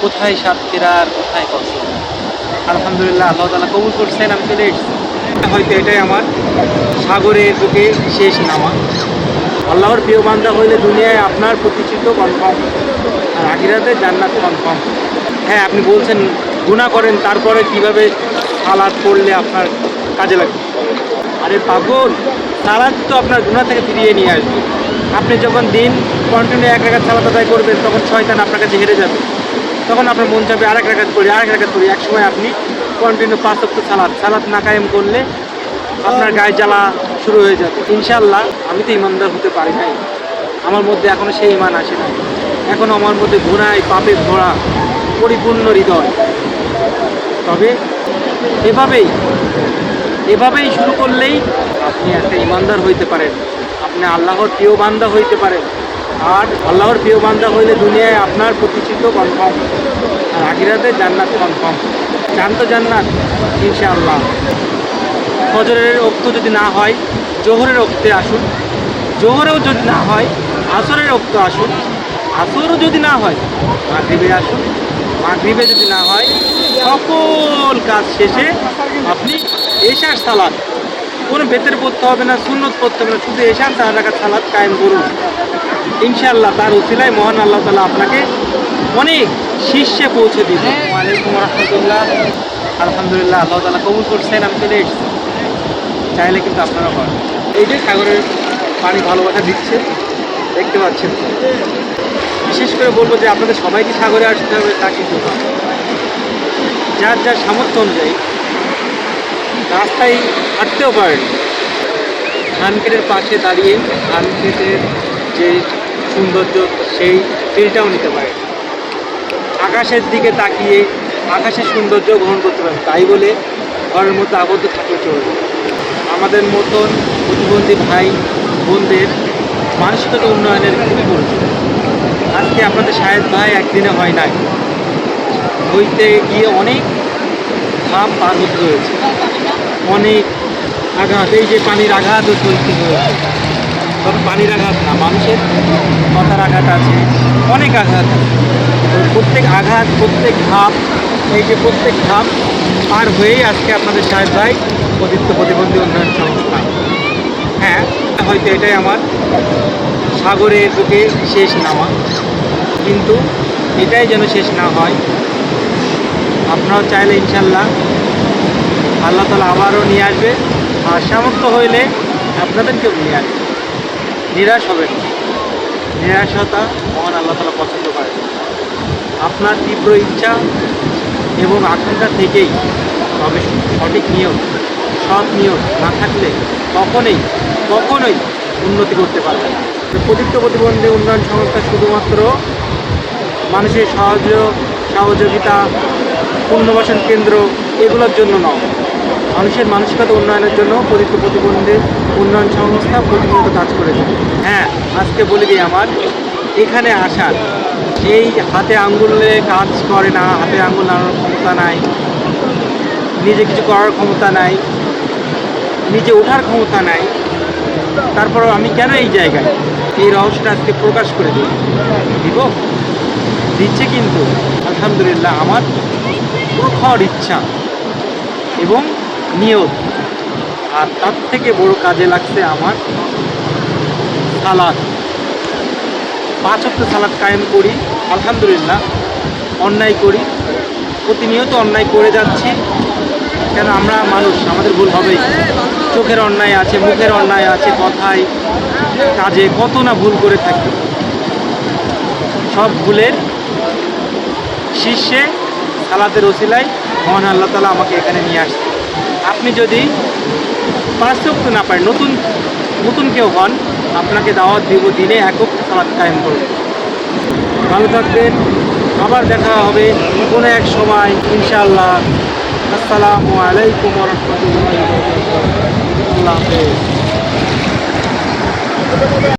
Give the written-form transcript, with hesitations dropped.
কোথায় সাতক্ষীরা আর কোথায় কক্সবাজার। আলহামদুলিল্লাহ আল্লাহ তাআলা কবুল করছেন, আমি চলে এসেছি। হয়তো এটাই আমার সাগরের বুকে শেষ নামা। আল্লাহর প্রিয় বান্দা হইলে দুনিয়ায় আপনার প্রতিষ্ঠিত কনফার্ম, আর আখিরাতে জান্নাত কনফার্ম। হ্যাঁ, আপনি বলছেন গুনাহ করেন, তারপরে কিভাবে সালাত পড়লে আপনার কাজে লাগবে। আরে পাগল, সালাত তো আপনার গুনাহ থেকে ফিরিয়ে নিয়ে আসবে। আপনি যখন দিন কন্টিনিউ এক রাকাত সালাত আদায় করবেন, তখন শয়তান আপনার কাছে হেরে যাবে। তখন আপনার মন চাবে আরেক রাকাত করি, আরেক রাকাত করি। একসময় আপনি কন্টিনিউ 5 ওয়াক্ত সালাত না কায়েম করলে আপনার গায়ে জ্বালা শুরু হয়ে যাবে। ইনশাআল্লাহ আমি তো ইমানদার হতে পারি নাই, আমার মধ্যে এখনও সেই ইমান আসে নাই। এখনও আমার মধ্যে গুনায় পাপে ভরা পরিপূর্ণ হৃদয়। তবে এভাবেই শুরু করলেই আপনি একটা ইমানদার হইতে পারেন, আপনি আল্লাহর প্রিয় বান্দা হইতে পারেন। আর আল্লাহর প্রিয় বান্দা হইলে দুনিয়ায় আপনার প্রতিষ্ঠিত কনফার্ম, আর আখিরাতে জান্নাত কনফার্ম। চান তো জান্নাত? ইনশাআল্লাহ। ফজরের ওক্ত যদি না হয়, জোহরের ওক্তে আসুন। জোহরেও যদি না হয়, আসরের ওক্ত আসুন। আসরও যদি না হয়, মাগরিবে আসুন। মাগরিবে যদি না হয়, সকল কাজ শেষে আপনি এশার সালাত, কোনো বেতের পড়তে হবে না, সুন্নত পড়তে হবে না, শুধু এশার 4 রাকাত সালাত কায়েম করুন। ইনশাআল্লাহ তার উসিলায় মহান আল্লাহ তাআলা আপনাকে অনেক শীর্ষে পৌঁছে দিবেন। ওয়ালাইকুম রহমতুল্লাহ। আলহামদুলিল্লাহ আল্লাহ তাআলা কবুল করছেন, আমি চলে এসেছি। চাইলে কিন্তু আপনারা পারেন। এই যে সাগরের পানি ভালোবাসা দিচ্ছে, দেখতে পাচ্ছেন। বিশেষ করে বলবো যে আপনাদের সবাইকে সাগরে আসতে হবে তা কিন্তু না। যার যার সামর্থ্য অনুযায়ী রাস্তায় হাঁটতেও পারেন। ধান ক্ষেতের পাশে দাঁড়িয়ে ধান ক্ষেতের যে সৌন্দর্য, সেই ফিলটাও নিতে পারেন। আকাশের দিকে তাকিয়ে আকাশের সৌন্দর্য গ্রহণ করতে পারেন। তাই বলে ঘরের মধ্যে আবদ্ধ থাকলে চলবে। আমাদের মতন প্রতিবন্ধী ভাই বোনদের মানসিকতা উন্নয়নের খুবই প্রয়োজন। আজকে আপনাদের শাহেদ ভাই একদিনে হয় নাই, হইতে গিয়ে অনেক ধাপ পার হতে হয়েছে, অনেক আঘাত। এই যে পানির আঘাতও চলতে হয়েছে। তবে পানির আঘাত না, মানুষের কথার আঘাত আছে, অনেক আঘাত আছে। তো প্রত্যেক আঘাত, প্রত্যেক ধাপ, এই যে প্রত্যেক ধাপ পার হয়েই আজকে আপনাদের শাহেদ ভাই প্রতিবন্ধী উন্নয়ন সংস্থা। হ্যাঁ, হয়তো এটাই আমার সাগরের বুকে শেষ নামা, কিন্তু এটাই যেন শেষ না হয়। আপনারাও চাইলে ইনশাল্লাহ আল্লাহ তাআলা আবারও নিয়ে আসবে, আর সামর্থ্য হইলে আপনাদেরকেও নিয়ে আসবে। নিরাশ হবেন না, নিরাশতা মহান আল্লাহ তাআলা পছন্দ করেন। আপনার তীব্র ইচ্ছা এবং আকাঙ্ক্ষা থেকেই, তবে সঠিক নিয়ম, সৎ নিয়ম না থাকলে কখনোই উন্নতি করতে পারবে না। প্রতিবন্ধী উন্নয়ন সংস্থা শুধুমাত্র মানুষের সহযোগিতা, পুনর্বাসন কেন্দ্র এগুলোর জন্য নয়, মানুষের মানসিকতা উন্নয়নের জন্য প্রতিবন্ধী উন্নয়ন সংস্থা প্রতিনিয়ত কাজ করে যায়। হ্যাঁ, আজকে বলে দিই, আমার এখানে আসার এই হাতে আঙ্গুলে কাজ করে না, হাতে আঙ্গুল নাড়ানোর ক্ষমতা নাই, নিজে কিছু করার ক্ষমতা নাই, নিজে ওঠার ক্ষমতা নাই। তারপরেও আমি কেন এই জায়গায়, এই রহস্যটা আজকে প্রকাশ করে দিচ্ছে। কিন্তু আলহামদুলিল্লাহ আমার প্রখর ইচ্ছা এবং নিয়ত, আর তার থেকে বড় কাজে লাগছে আমার সালাত। 5 ওয়াক্ত সালাত কায়েম করি, আলহামদুলিল্লাহ। অন্যায় করি, প্রতিনিয়ত অন্যায় করে যাচ্ছি। কেন, আমরা মানুষ, আমাদের ভুল হবেই। চোখের অন্যায় আছে, মুখের অন্যায় আছে, কথায় কাজে কত না ভুল করে থাকি। সব ভুলের শীর্ষে সালাতের ওসিলায় মহান আল্লাহ তাআলা আমাকে এখানে নিয়ে আসছে। আপনি যদি 5 ওয়াক্ত না পারেন, নতুন কেউ হন, আপনাকে দাওয়াত দিব, দিনে 1 ওয়াক্ত সালাত কায়েম করুন। ভালো থাকবেন, আবার দেখা হবে কোনো এক সময় ইনশাআল্লাহ। আসসালামু আলাইকুম ওয়া রাহমাতুল্লাহি ওয়া বারাকাতুহু। আল্লাহ হাফেজ।